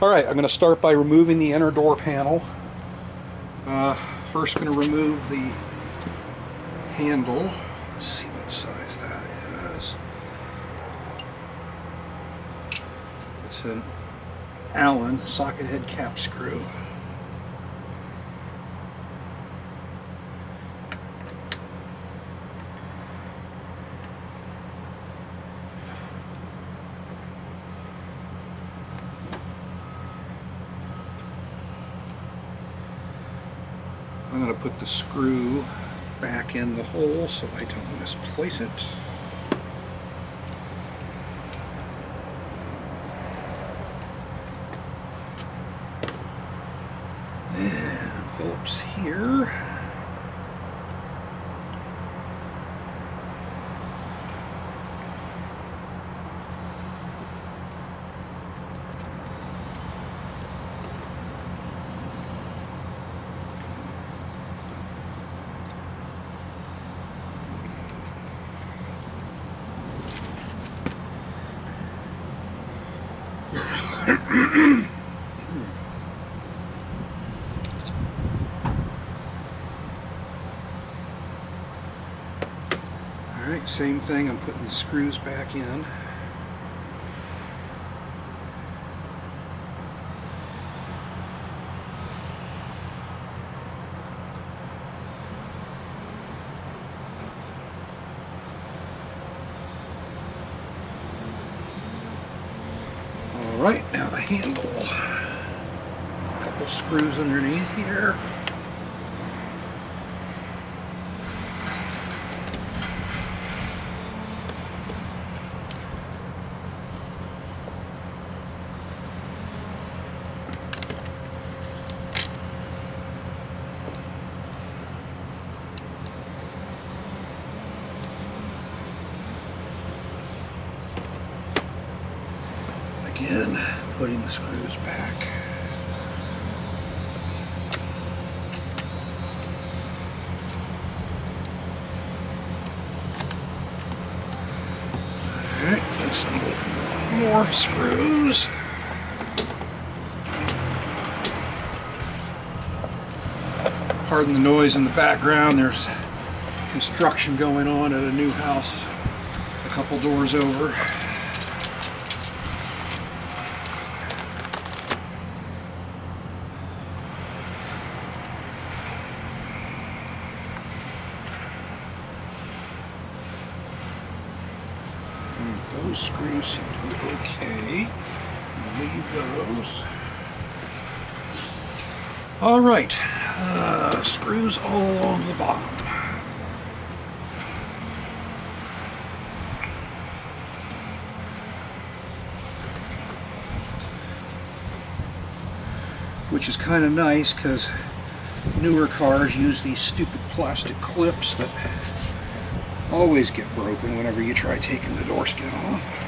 Alright, I'm going to start by removing the inner door panel. First going to remove the handle. Let's see what size that is. It's an Allen socket head cap screw. I'm going to put the screw back in the hole so I don't misplace it. And Phillips here. Alright, same thing, I'm putting the screws back in. Alright, now the handle. A couple screws underneath here. Again, putting the screws back. Alright, and some more screws. Pardon the noise in the background, there's construction going on at a new house a couple doors over. Those screws seem to be okay. Leave those. Alright, screws all along the bottom. Which is kind of nice because newer cars use these stupid plastic clips that always get broken whenever you try taking the door skin off.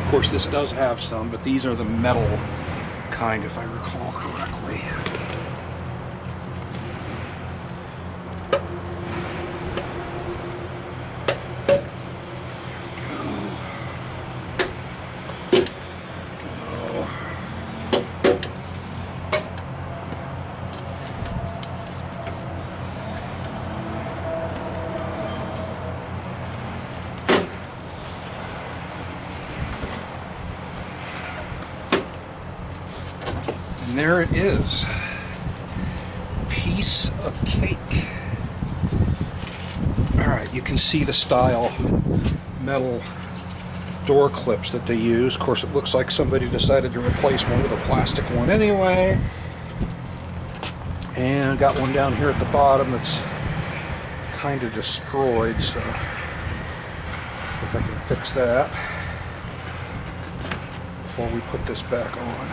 Of course, this does have some, but these are the metal kind, if I recall correctly. And there it is. Piece of cake. Alright, you can see the style metal door clips that they use. Of course, it looks like somebody decided to replace one with a plastic one anyway. And got one down here at the bottom that's kind of destroyed, so if I can fix that before we put this back on.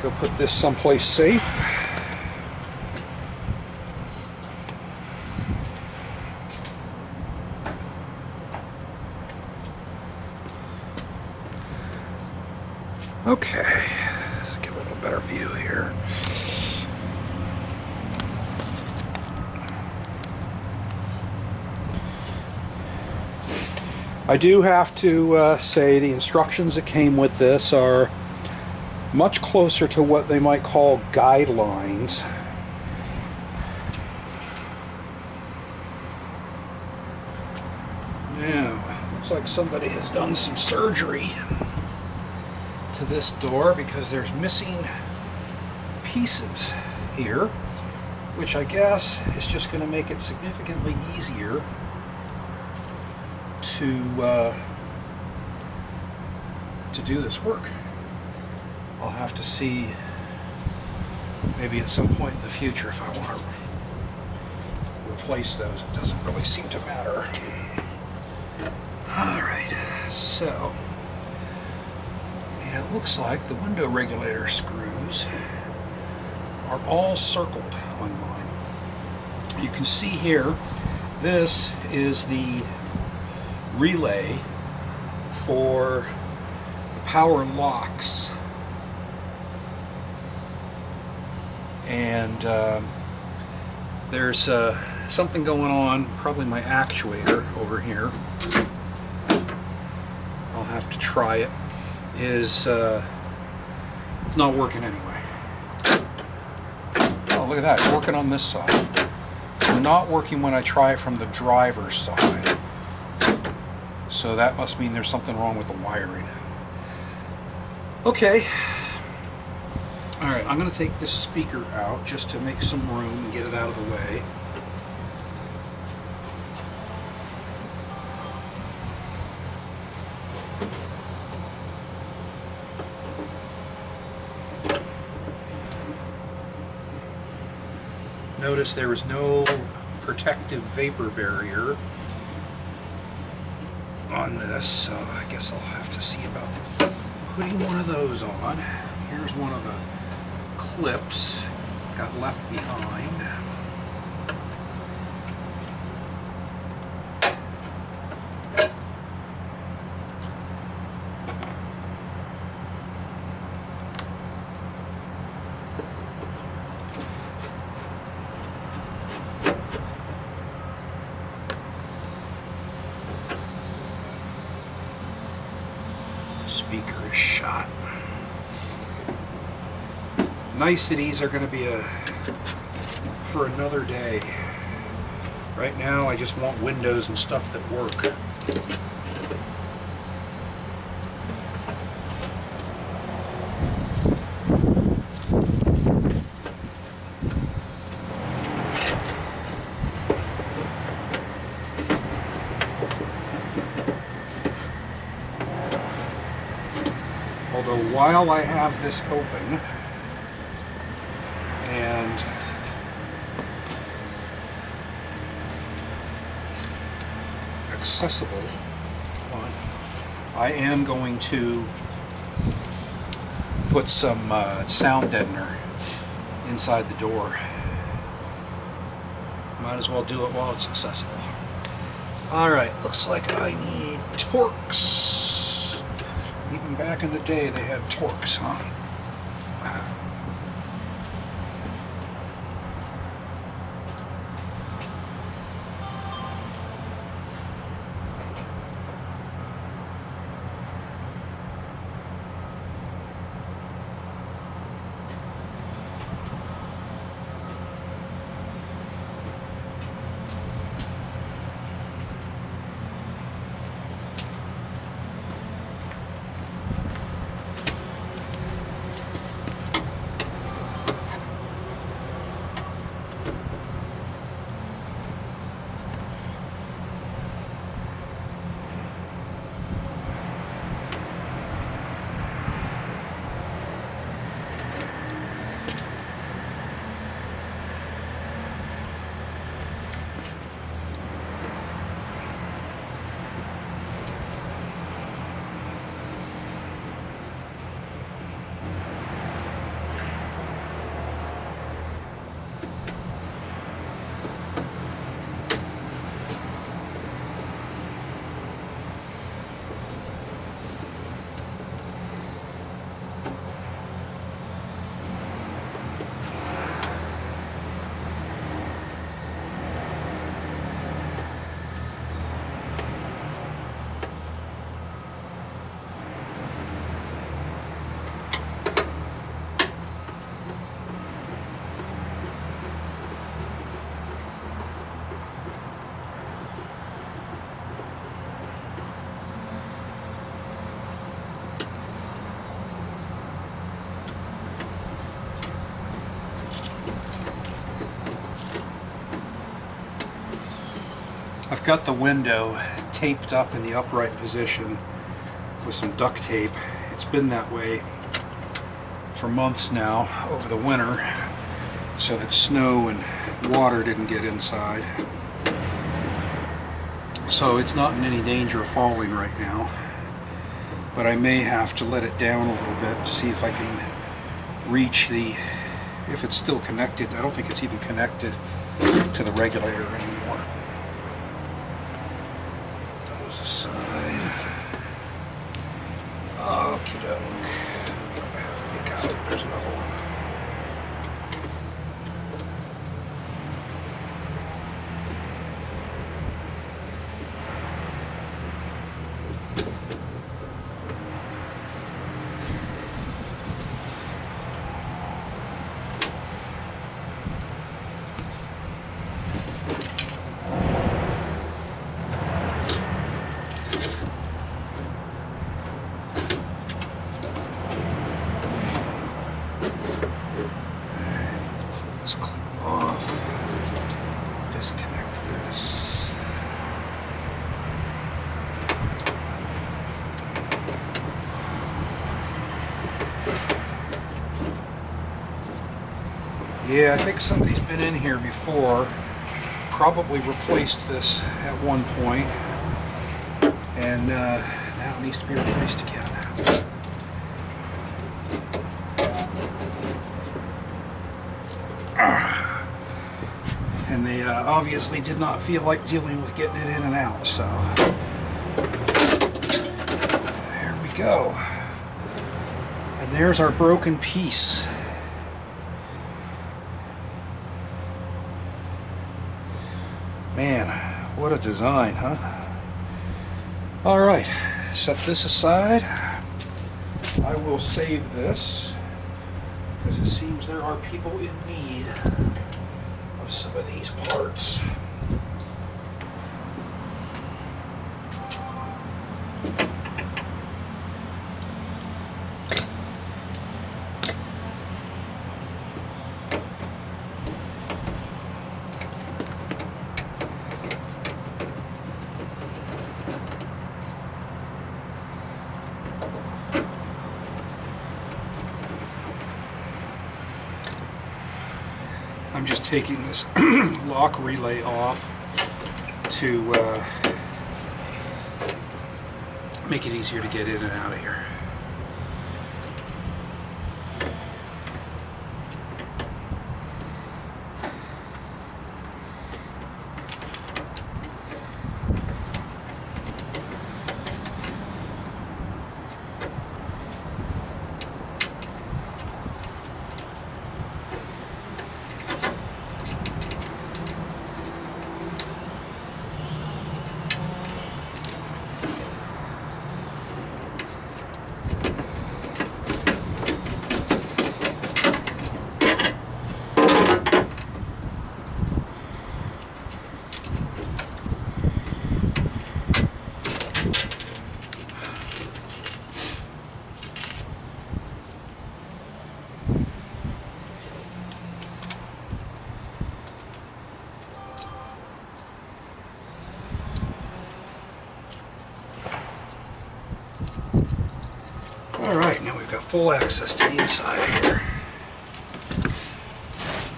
Go put this someplace safe. Okay, let's get a little better view here. I do have to say the instructions that came with this are much closer to what they might call guidelines. Now, looks like somebody has done some surgery to this door because there's missing pieces here, which I guess is just going to make it significantly easier to do this work. I'll have to see maybe at some point in the future if I want to replace those. It doesn't really seem to matter. Alright, so yeah, it looks like the window regulator screws are all circled on mine. You can see here, this is the relay for the power locks, and there's something going on, probably my actuator over here. I'll have to try it. It's not working anyway. Oh, look at that, it's working on this side. It's not working when I try it from the driver's side. So that must mean there's something wrong with the wiring. Okay. Alright, I'm going to take this speaker out just to make some room and get it out of the way. Notice there is no protective vapor barrier on this, so I guess I'll have to see about putting one of those on. Here's one of the clips got left behind. Speaker is shot. Niceties are going to be for another day. Right now I just want windows and stuff that work. Although while I have this open and accessible, I am going to put some sound deadener inside the door. Might as well do it while it's accessible. Alright, looks like I need Torx. Even back in the day they had Torx, huh? I've got the window taped up in the upright position with some duct tape. It's been that way for months now over the winter so that snow and water didn't get inside. So it's not in any danger of falling right now, but I may have to let it down a little bit to see if I can reach if it's still connected. I don't think it's even connected to the regulator anymore. Those aside. Okie doke. I have to pick out. There's another one. This clip off. Disconnect this. Yeah, I think somebody's been in here before, probably replaced this at one point, and now it needs to be replaced again. And they obviously did not feel like dealing with getting it in and out, so there we go. And there's our broken piece. Man, what a design, huh? All right, set this aside. I will save this because it seems there are people in need of some of these parts. I'm just taking this lock relay off to make it easier to get in and out of here. Alright, now we've got full access to the inside of here.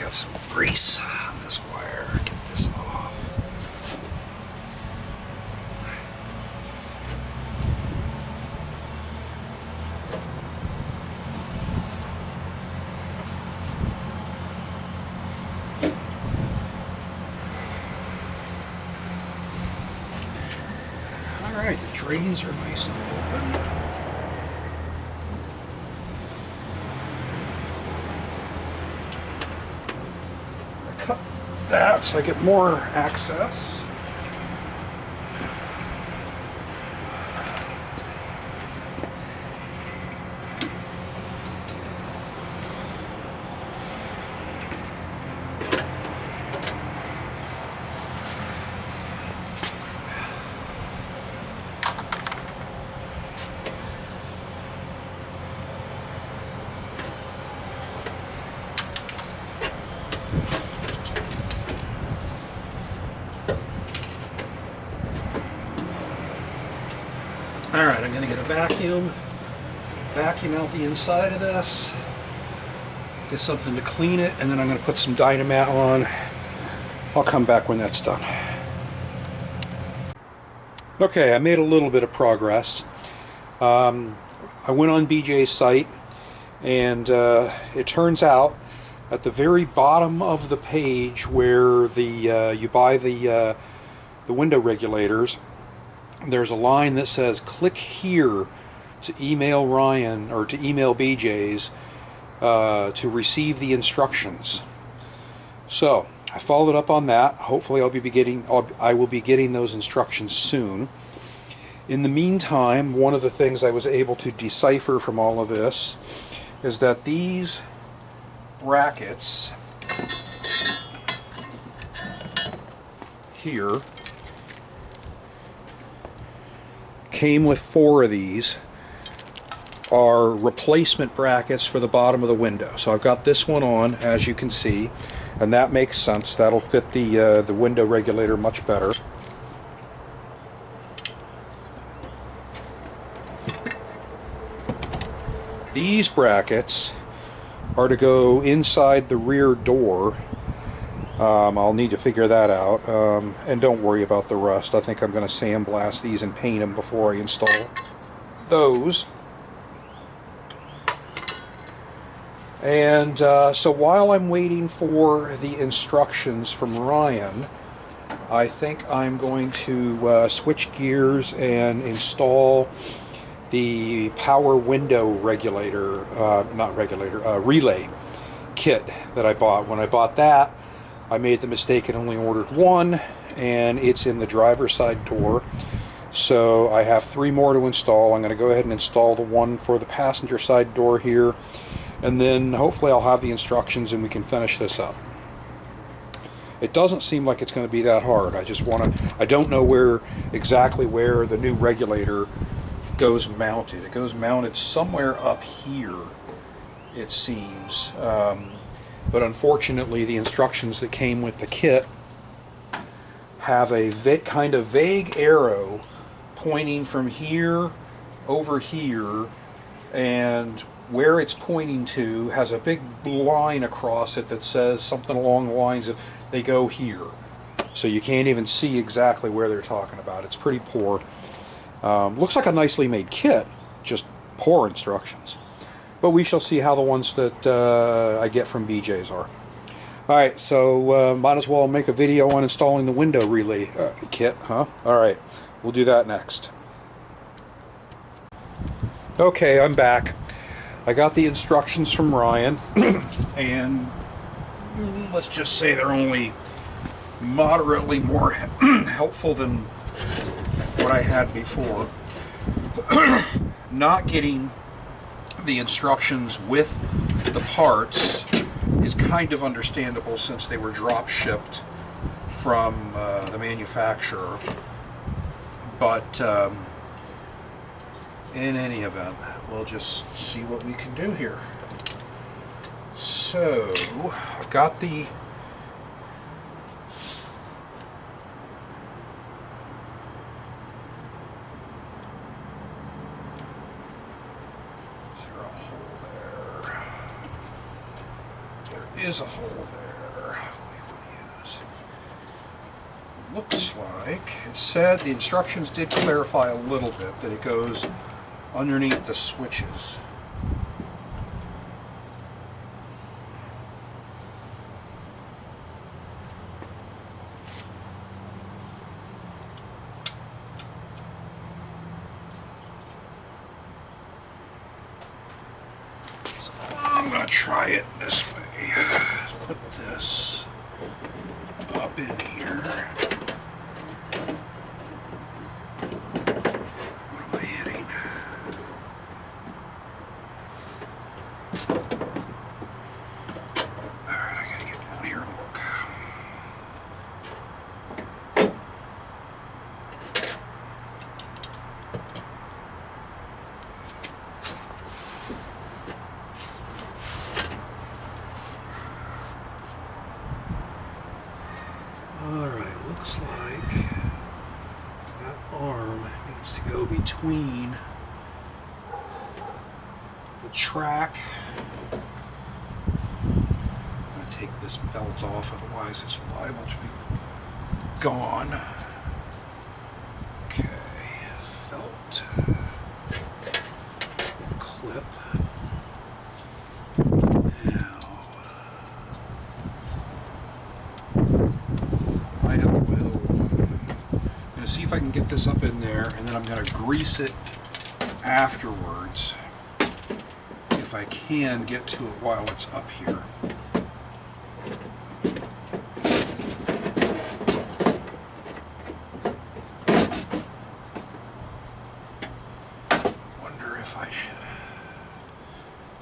Got some grease on this wire. Get this off. Alright, the drains are nice and open. Cut that so I get more access. Alright, I'm going to get a vacuum out the inside of this, get something to clean it, and then I'm going to put some Dynamat on. I'll come back when that's done. Okay, I made a little bit of progress. I went on BJ's site, and it turns out at the very bottom of the page where you buy the window regulators, there's a line that says click here to email Ryan or to email BJ's to receive the instructions. So I followed up on that. Hopefully I will be getting those instructions soon. In the meantime, one of the things I was able to decipher from all of this is that these brackets here came with 4 of these, are replacement brackets for the bottom of the window. So I've got this one on, as you can see, and that makes sense. That'll fit the window regulator much better. These brackets are to go inside the rear door. I'll need to figure that out, and don't worry about the rust. I think I'm going to sandblast these and paint them before I install those. And so while I'm waiting for the instructions from Ryan, I think I'm going to switch gears and install the power window regulator, relay kit that I bought. When I bought that, I made the mistake and only ordered one, and it's in the driver's side door. So I have 3 more to install. I'm going to go ahead and install the one for the passenger side door here, and then hopefully I'll have the instructions and we can finish this up. It doesn't seem like it's going to be that hard. I don't know exactly where the new regulator goes mounted. It goes mounted somewhere up here, it seems. But unfortunately, the instructions that came with the kit have a kind of vague arrow pointing from here over here, and where it's pointing to has a big line across it that says something along the lines of they go here. So you can't even see exactly where they're talking about. It's pretty poor. Looks like a nicely made kit, just poor instructions. But we shall see how the ones that I get from BJ's are. Alright, so might as well make a video on installing the window relay kit, huh? Alright, we'll do that next. Okay, I'm back. I got the instructions from Ryan, and let's just say they're only moderately more helpful than what I had before. Not getting the instructions with the parts is kind of understandable since they were drop shipped from the manufacturer, but in any event, we'll just see what we can do here. So I've got the is a hole there. Looks like it said, the instructions did clarify a little bit that it goes underneath the switches. So I'm going to try it this way. Let's put this up in here. What am I hitting? Alright, I gotta get down here and look. Alright, looks go between the track. I'm going to take this belt off, otherwise it's liable to be gone. Okay, felt, clip. Now, I will, I'm going to see if I can get this up in there, and then I'm going to grease it afterwards, if I can get to it while it's up here. Wonder if I should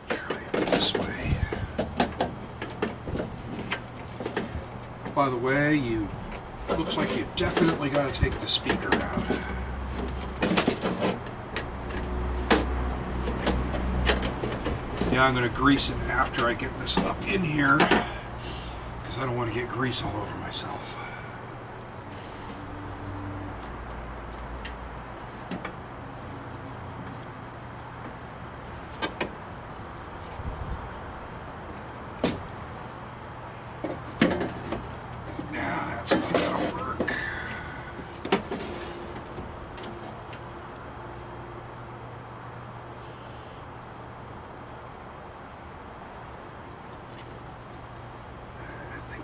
try it this way. By the way, looks like you definitely got to take the speaker out. Now I'm going to grease it after I get this up in here, because I don't want to get grease all over myself. Now that's not going to work.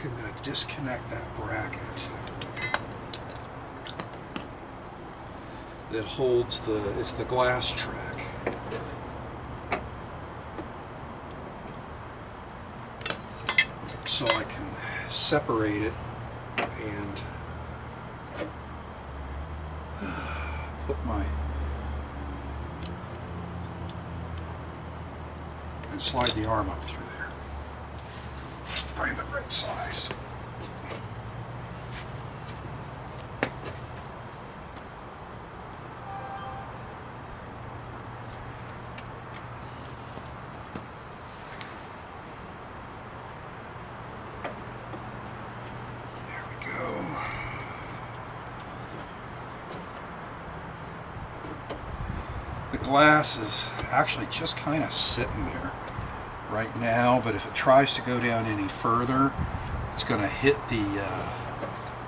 I'm going to disconnect that bracket that holds it's the glass track. So I can separate it and put and slide the arm up through there. Find the right size. There we go. The glass is actually just kind of sitting there right now, but if it tries to go down any further, it's going to hit the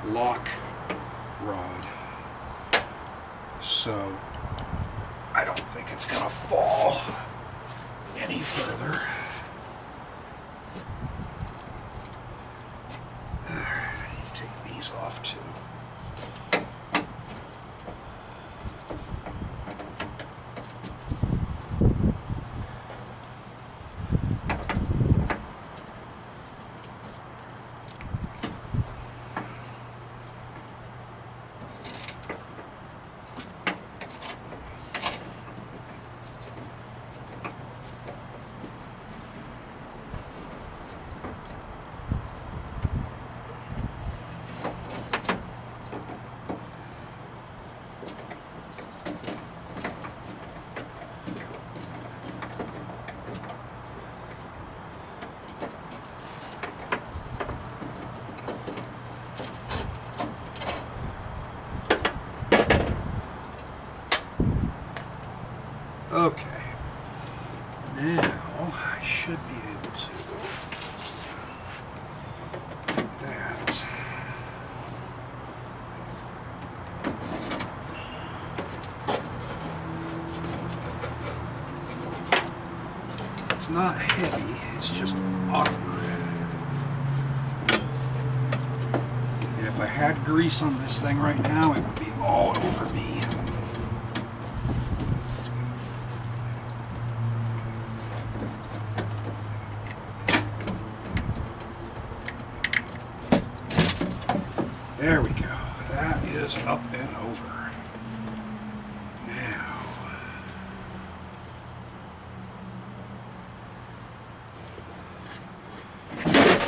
lock rod. So I don't think it's going to fall any further. Take these off too. Okay, now I should be able to get that. It's not heavy, it's just awkward. And if I had grease on this thing right now, it would be all over me. There we go. That is up and over. Now,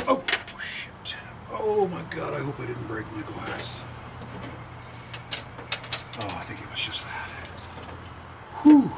oh shit! Oh my God! I hope I didn't break my glass. Oh, I think it was just that. Whew.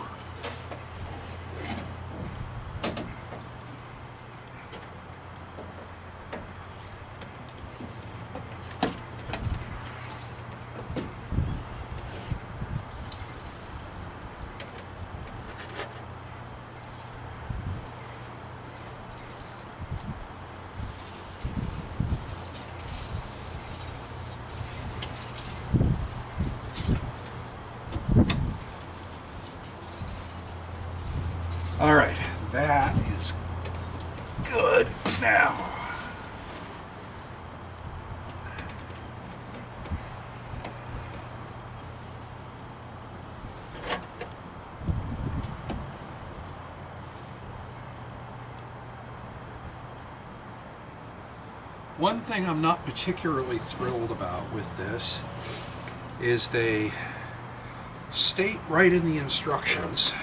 One thing I'm not particularly thrilled about with this is they state right in the instructions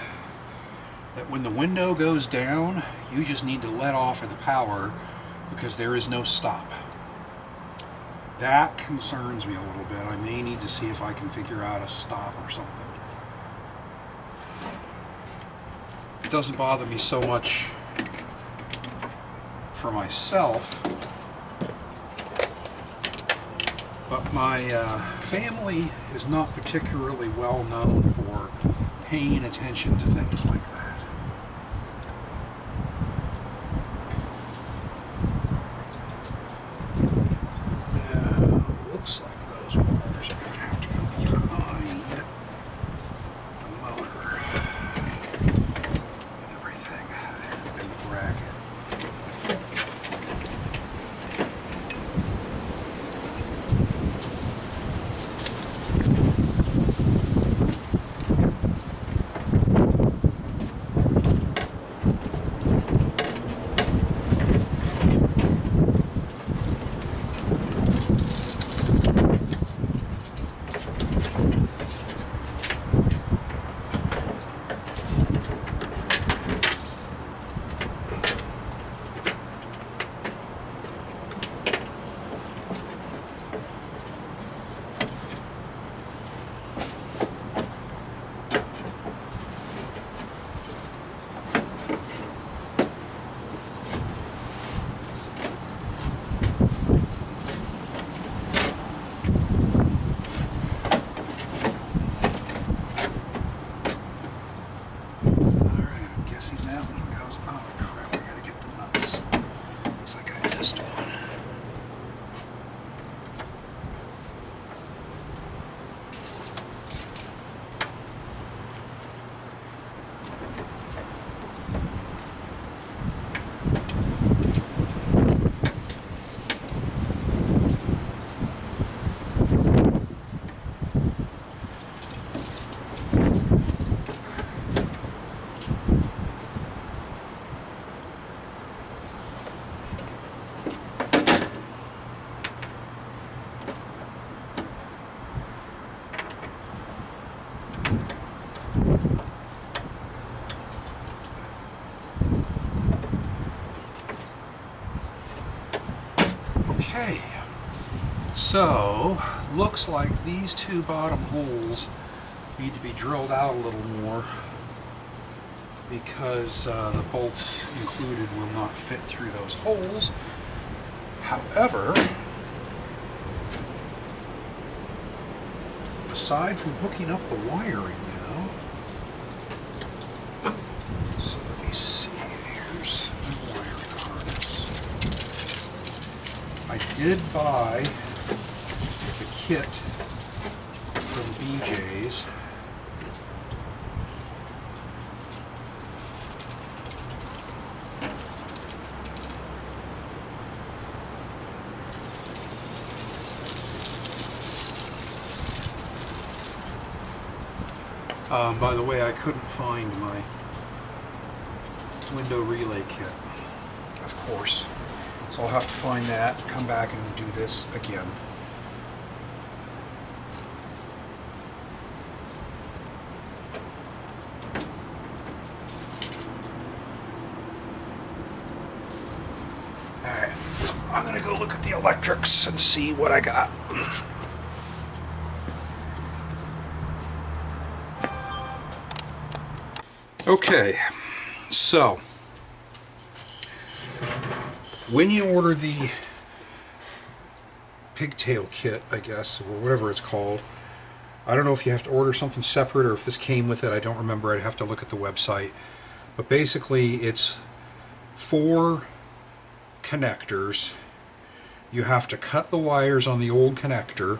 that when the window goes down, you just need to let off of the power because there is no stop. That concerns me a little bit. I may need to see if I can figure out a stop or something. It doesn't bother me so much for myself, but my family is not particularly well known for paying attention to things like that. Looks like those wires are going to have to go behind the motor and everything, and the bracket. Okay, so looks like these two bottom holes need to be drilled out a little more because the bolts included will not fit through those holes. However, aside from hooking up the wiring now, so let me see, here's my wiring harness. I did buy the kit from BJ's. By the way, I couldn't find my window relay kit, of course. So I'll have to find that, come back and do this again. Alright, I'm gonna go look at the electrics and see what I got. Okay, so when you order the pigtail kit, I guess, or whatever it's called, I don't know if you have to order something separate or if this came with it. I don't remember. I'd have to look at the website. But basically, it's 4 connectors. You have to cut the wires on the old connector,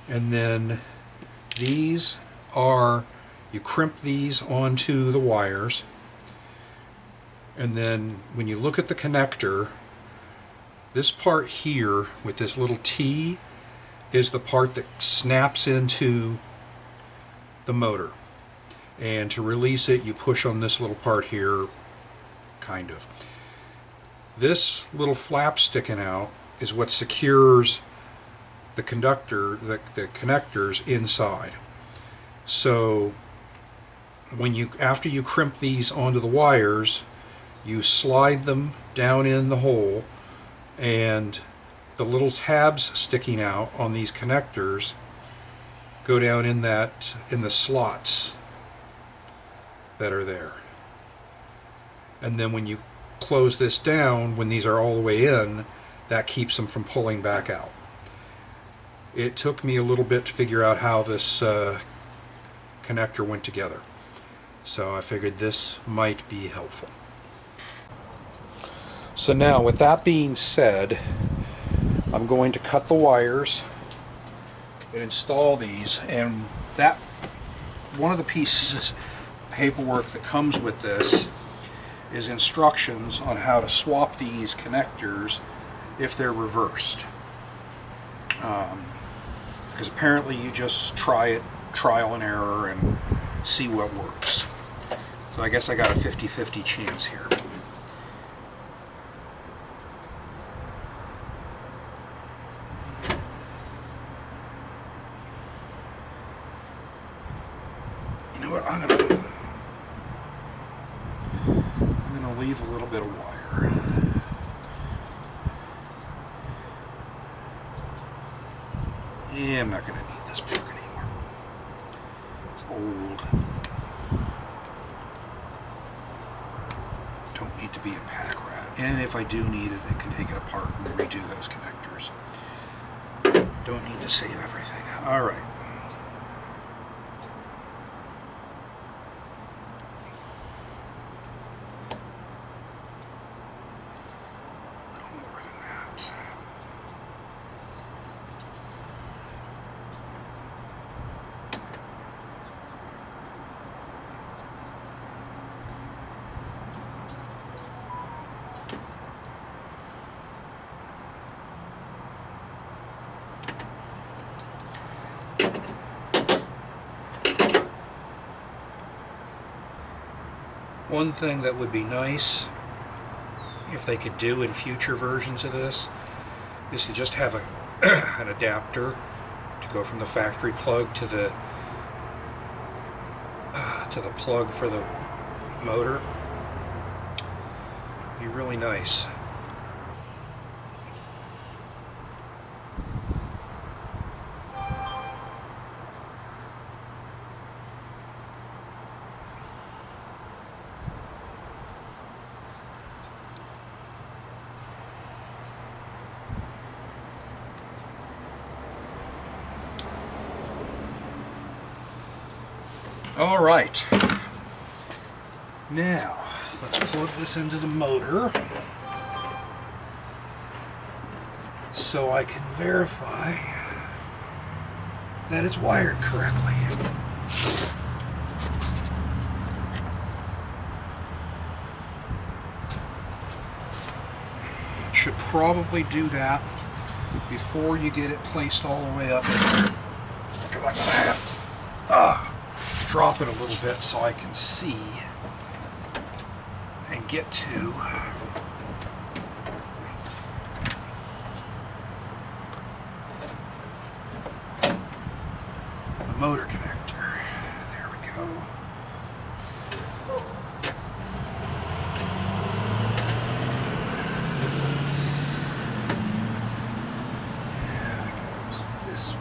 and then these are, you crimp these onto the wires, and then when you look at the connector, this part here with this little T is the part that snaps into the motor, and to release it you push on this little part here, kind of. This little flap sticking out is what secures the the connectors inside. So after you crimp these onto the wires, you slide them down in the hole, and the little tabs sticking out on these connectors go down in the slots that are there. And then when you close this down, when these are all the way in, that keeps them from pulling back out. It took me a little bit to figure out how this connector went together, so I figured this might be helpful. So now, with that being said, I'm going to cut the wires and install these, and that one of the pieces of paperwork that comes with this is instructions on how to swap these connectors if they're reversed. Because apparently you just trial and error and see what works. So I guess I got a 50-50 chance here. You know what, I'm gonna leave a little bit of wire. Yeah, I'm not going to need this plug anymore. It's old. Don't need to be a pack rat. And if I do need it, I can take it apart and redo those connectors. Don't need to save everything. Alright. One thing that would be nice if they could do in future versions of this is to just have an adapter to go from the factory plug to the plug for the motor. It'd be really nice. All right, now let's plug this into the motor so I can verify that it's wired correctly. Should probably do that before you get it placed all the way up. Because I'm going to have to drop it a little bit so I can see and get to the motor connector. There we go. Yeah, it goes this way.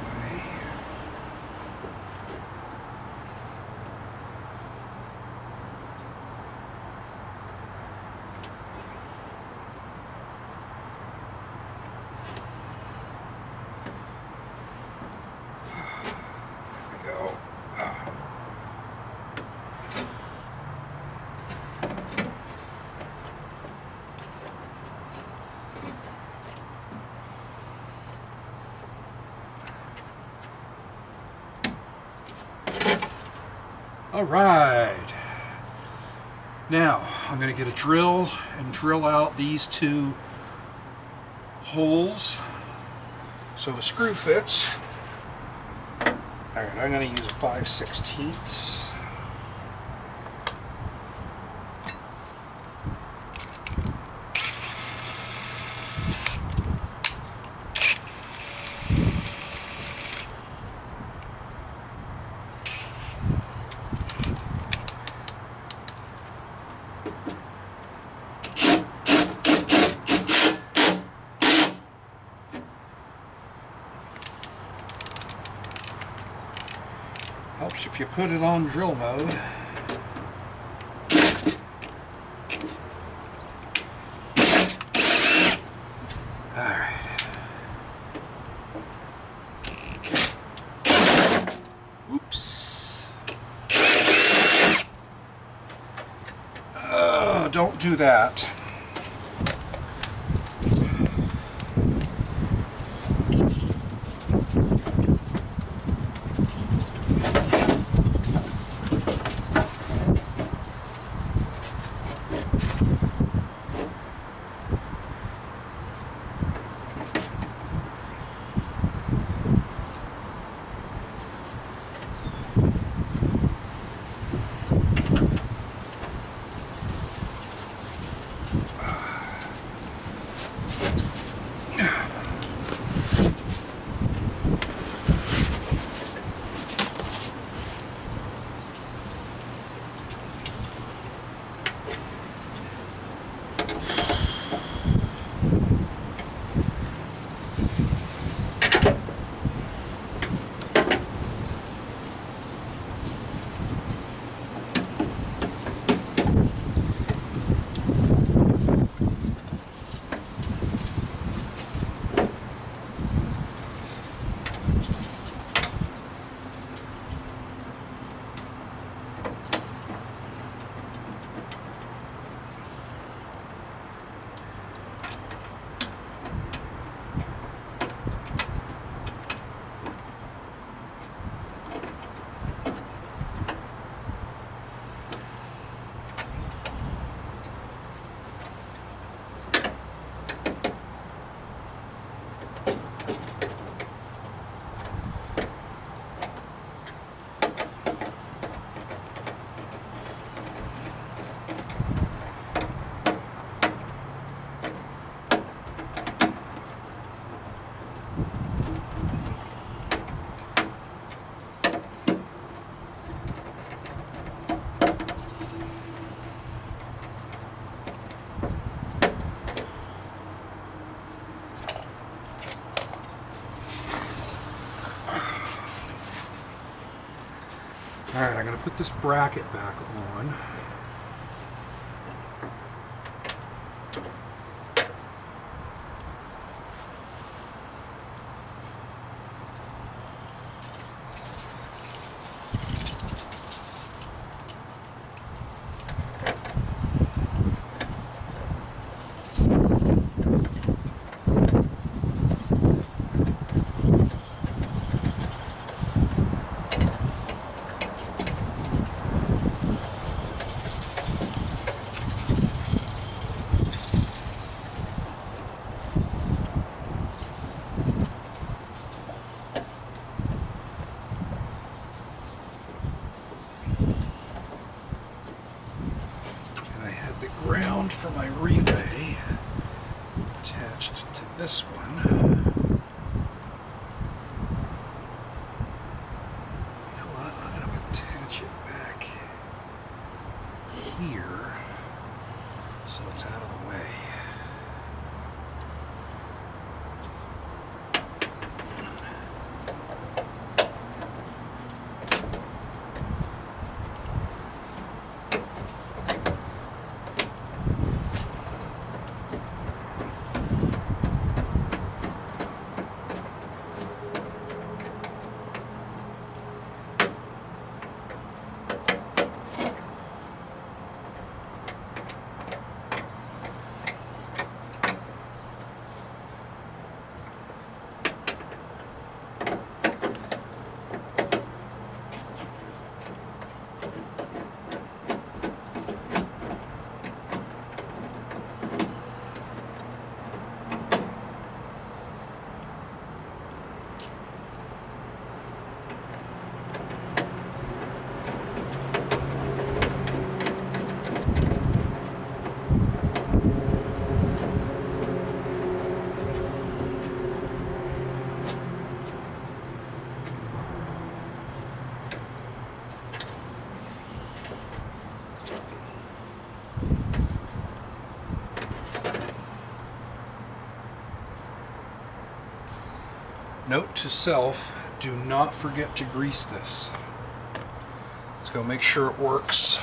All right, now I'm going to get a drill and drill out these two holes so the screw fits. All right, I'm going to use a 5/16. Helps if you put it on drill mode. Alright. Oops. Don't do that. Alright, I'm going to put this bracket back on. Ground for my relay attached to this one. You know what? I'm going to attach it back here so it's out of the way. Note to self, do not forget to grease this. Let's go make sure it works.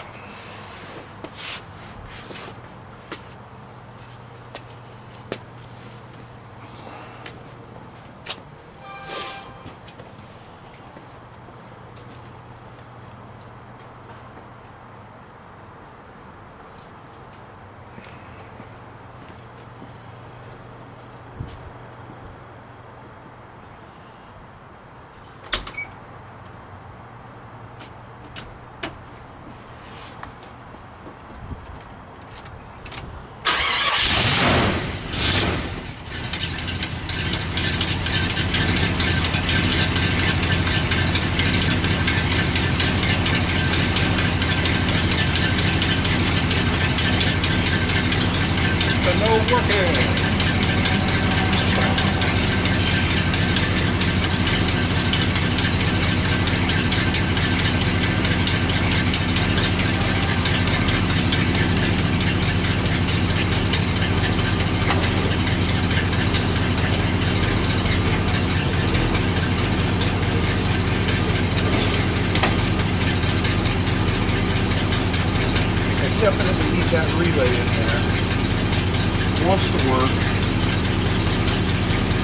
Working. I definitely need that relay in there. Wants to work.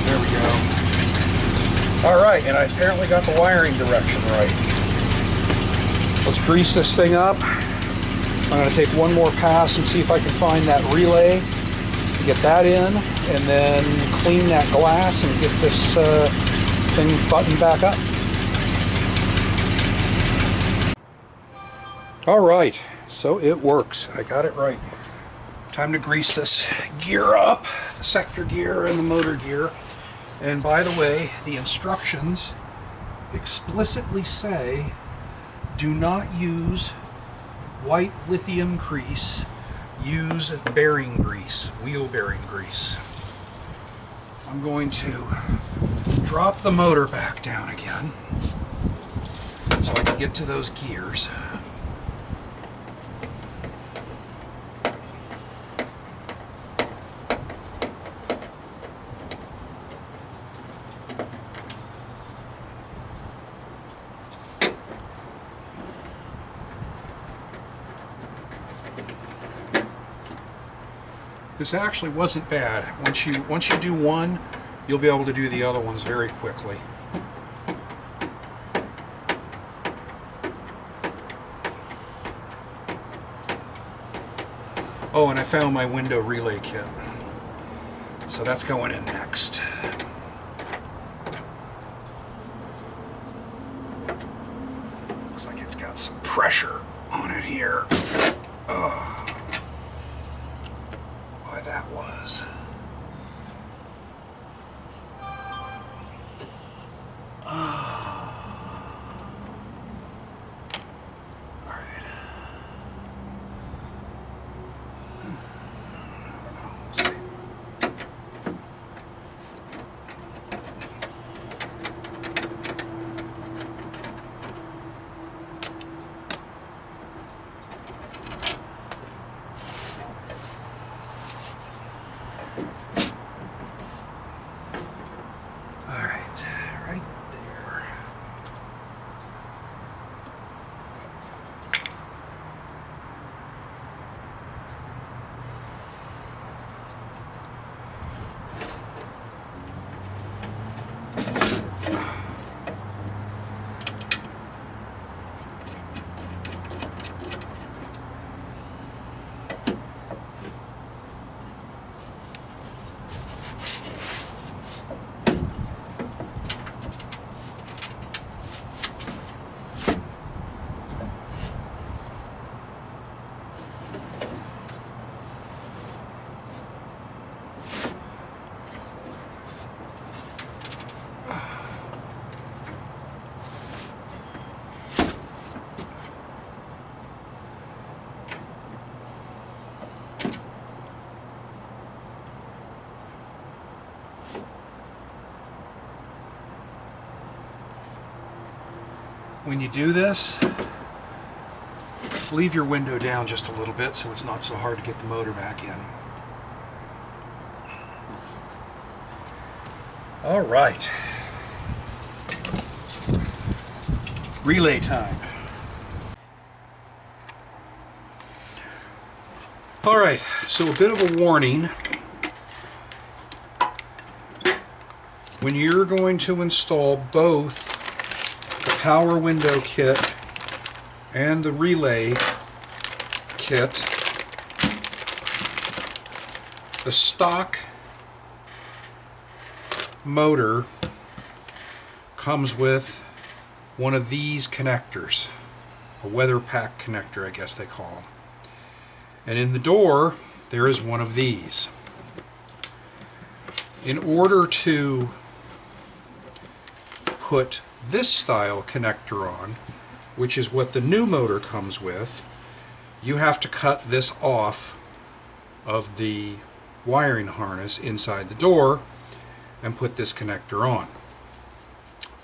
There we go. Alright, and I apparently got the wiring direction right. Let's grease this thing up. I'm going to take one more pass and see if I can find that relay, get that in, and then clean that glass and get this thing buttoned back up. Alright, so it works. I got it right. Time to grease this gear up, the sector gear and the motor gear. And by the way, the instructions explicitly say do not use white lithium grease, use bearing grease, wheel bearing grease. I'm going to drop the motor back down again so I can get to those gears. This actually wasn't bad. Once you do one, you'll be able to do the other ones very quickly. Oh, and I found my window relay kit. So that's going in next. Looks like it's got some pressure on it here. Oh. Why that was. When you do this, leave your window down just a little bit so it's not so hard to get the motor back in. All right. Relay time. Alright, so a bit of a warning. When you're going to install both the power window kit and the relay kit, the stock motor comes with one of these connectors, a weather pack connector, I guess they call them. And in the door there is one of these. In order to put this style connector on, which is what the new motor comes with, you have to cut this off of the wiring harness inside the door and put this connector on.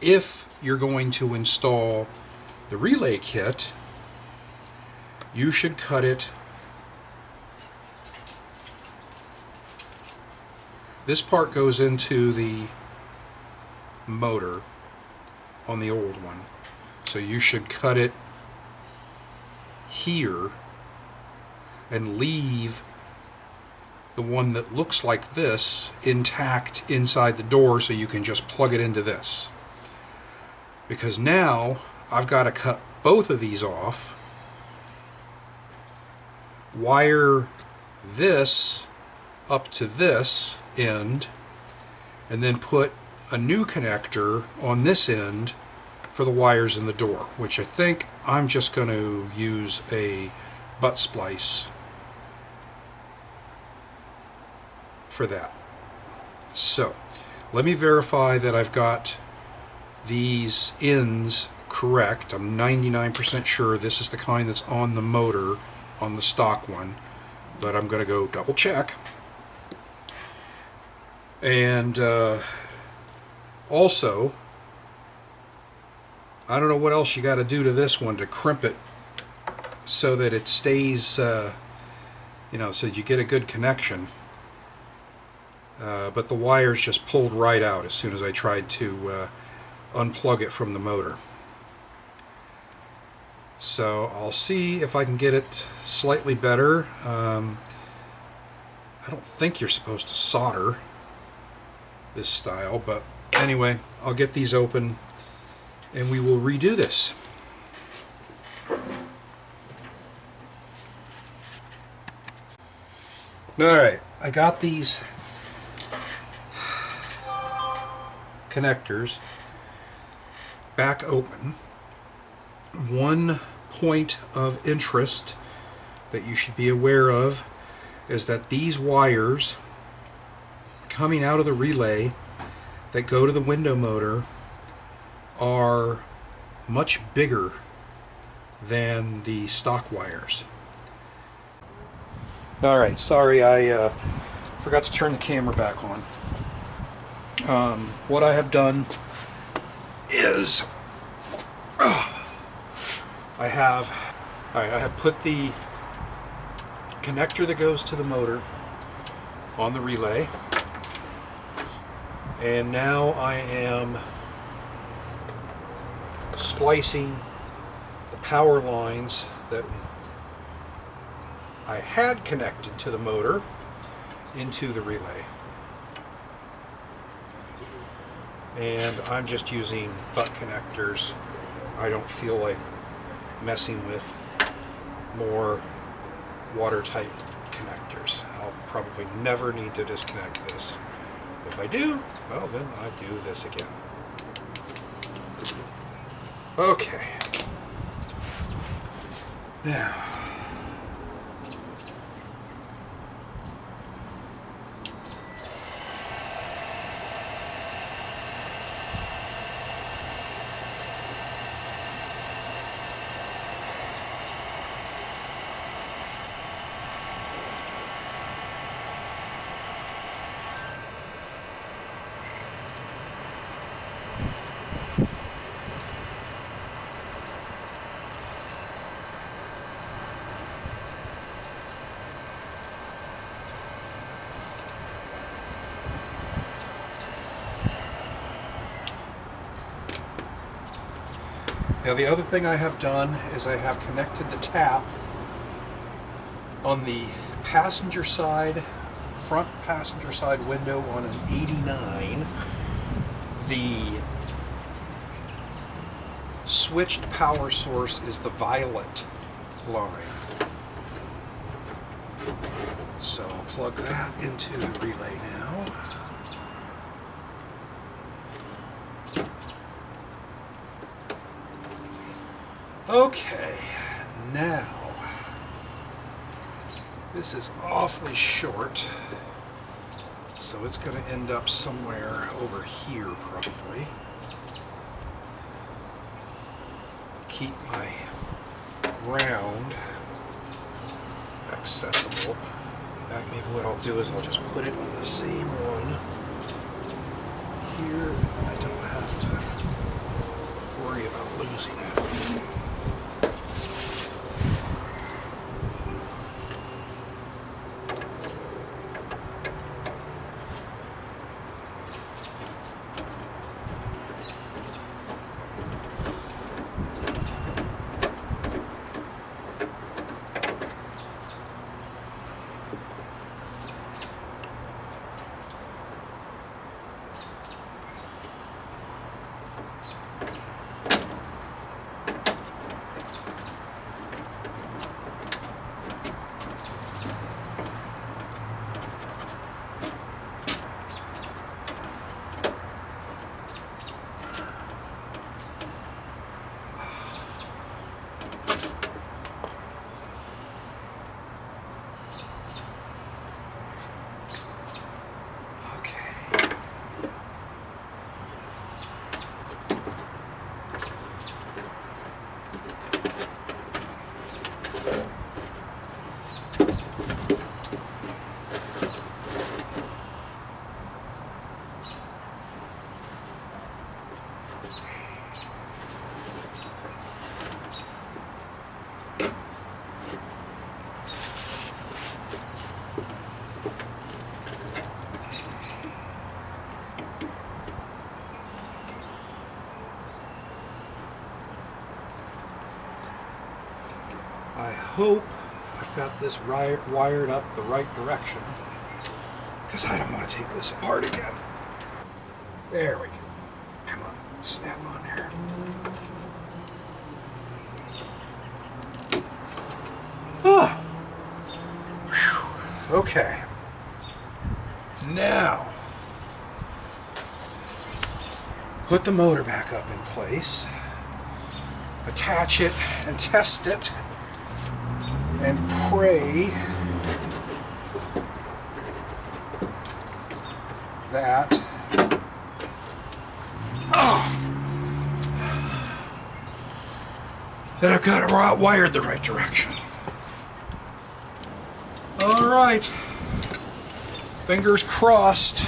If you're going to install the relay kit, you should cut it. This part goes into the motor on the old one, so you should cut it here and leave the one that looks like this intact inside the door, so you can just plug it into this. Because now I've got to cut both of these off, wire this up to this end, and then put a new connector on this end for the wires in the door, which I think I'm just going to use a butt splice for that. So let me verify that I've got these ends correct. I'm 99% sure this is the kind that's on the motor on the stock one, but I'm going to go double check. And also, I don't know what else you got to do to this one to crimp it so that it stays, you know, so you get a good connection. But the wires just pulled right out as soon as I tried to unplug it from the motor. So I'll see if I can get it slightly better. I don't think you're supposed to solder this style, but anyway, I'll get these open and we will redo this. Alright, I got these connectors back open. One point of interest that you should be aware of is that these wires coming out of the relay that go to the window motor are much bigger than the stock wires. Alright, sorry, I forgot to turn the camera back on. What I have done is I have put the connector that goes to the motor on the relay, and now I am splicing the power lines that I had connected to the motor into the relay. And I'm just using butt connectors. I don't feel like messing with more watertight connectors. I'll probably never need to disconnect this. If I do, well, then I do this again. Okay. Now, now the other thing I have done is I have connected the tap on the passenger side, front passenger side window on an 89, the switched power source is the violet line. So I'll plug that into the relay now. Okay, now this is awfully short, so it's going to end up somewhere over here probably. Keep my ground accessible. In fact, maybe what I'll do is I'll just put it on the same one here, and then I don't have to worry about losing it. I hope I've got this wired up the right direction, because I don't want to take this apart again. There we go. Come on, snap on there. Ah. Whew. Okay. Now, put the motor back up in place, attach it and test it, and pray that that I've got it wired the right direction. All right, fingers crossed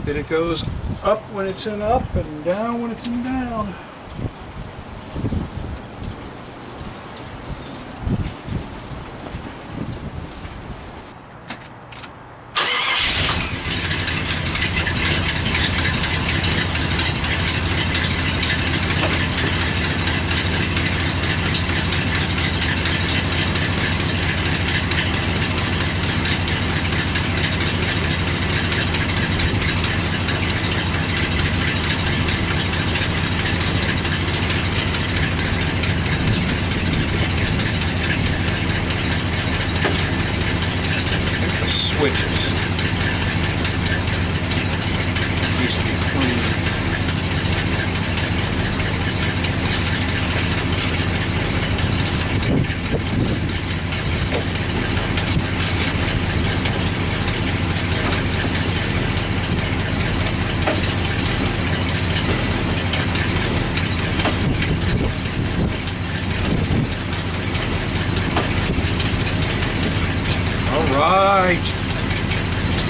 that it goes up when it's in up and down when it's in down. Switches. Used to be clean. All right.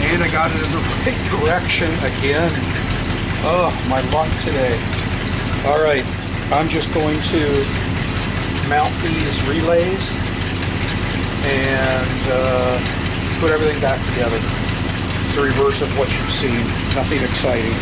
And I got it in the right direction again. Oh, my luck today. All right, I'm just going to mount these relays and put everything back together. It's the reverse of what you've seen. Nothing exciting.